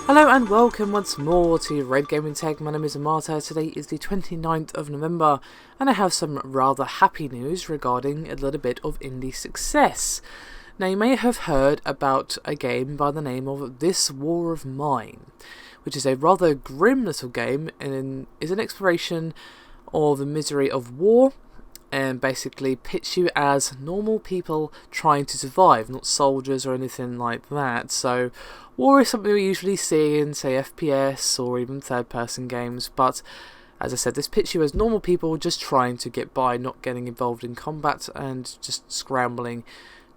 Hello and welcome once more to Red Gaming Tech. My name is Amata. Today is the 29th of November and I have some rather happy news regarding a little bit of indie success. Now you may have heard about a game by the name of This War of Mine, which is a rather grim little game and is an exploration of the misery of war and basically pits you as normal people trying to survive, not soldiers or anything like that. So war is something we usually see in, say, FPS or even third-person games, but as I said, this pits you as normal people just trying to get by, not getting involved in combat and just scrambling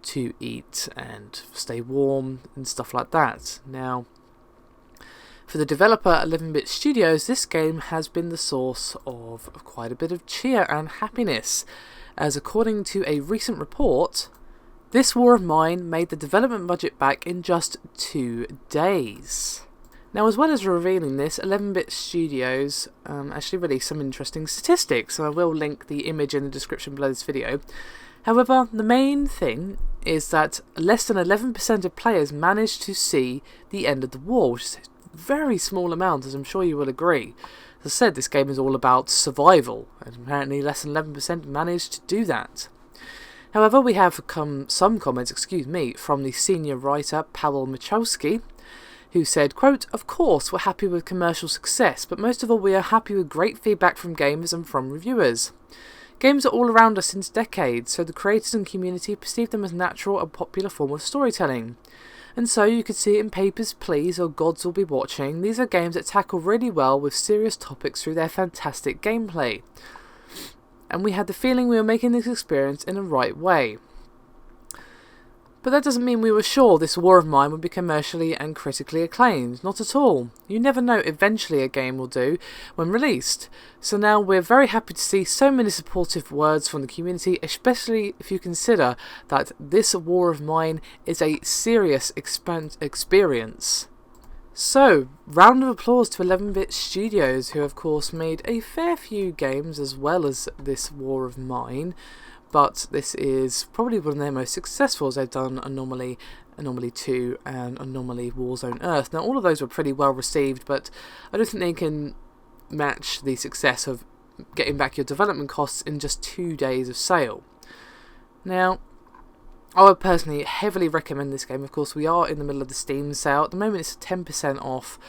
to eat and stay warm and stuff like that. Now, for the developer 11-Bit Studios, this game has been the source of quite a bit of cheer and happiness, as according to a recent report, This War of Mine made the development budget back in just 2 days. Now, as well as revealing this, 11-Bit Studios actually released some interesting statistics, and I will link the image in the description below this video. However, the main thing is that less than 11% of players managed to see the end of the war, which is very small amount, as I'm sure you will agree. As I said, this game is all about survival, and apparently less than 11% managed to do that. However, we have some comments, from the senior writer Paweł Michalski, who said, quote, "Of course we're happy with commercial success, but most of all we are happy with great feedback from gamers and from reviewers. Games are all around us since decades, so the creators and community perceive them as natural and popular form of storytelling. And so you could see it in Papers, Please or Gods Will Be Watching. These are games that tackle really well with serious topics through their fantastic gameplay. And we had the feeling we were making this experience in the right way. But that doesn't mean we were sure this War of Mine would be commercially and critically acclaimed. Not at all. You never know, eventually a game will do when released. So now we're very happy to see so many supportive words from the community, especially if you consider that this War of Mine is a serious experience." So, round of applause to 11-Bit Studios, who of course made a fair few games as well as this War of Mine. But this is probably one of their most successful, as they've done Anomaly 2 and Anomaly Warzone Earth. Now, all of those were pretty well received, but I don't think they can match the success of getting back your development costs in just 2 days of sale. Now, I would personally heavily recommend this game. Of course, we are in the middle of the Steam sale. At the moment, it's 10% off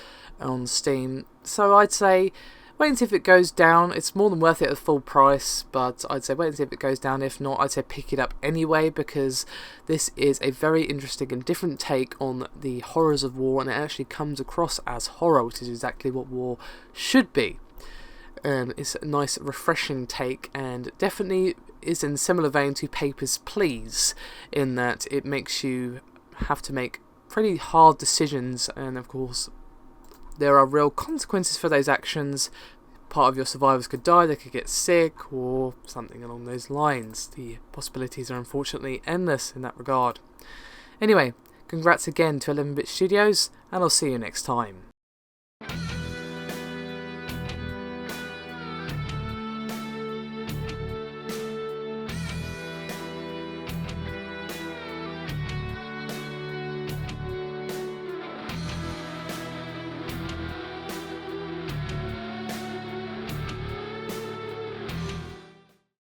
on Steam, so I'd say wait and see if it goes down. It's more than worth it at full price, but I'd say wait and see if it goes down. If not, I'd say pick it up anyway, because this is a very interesting and different take on the horrors of war, and it actually comes across as horror, which is exactly what war should be. It's a nice, refreshing take, and definitely is in similar vein to Papers, Please, in that it makes you have to make pretty hard decisions, and of course there are real consequences for those actions. Part of your survivors could die, they could get sick, or something along those lines. The possibilities are unfortunately endless in that regard. Anyway, congrats again to 11-Bit Studios, and I'll see you next time.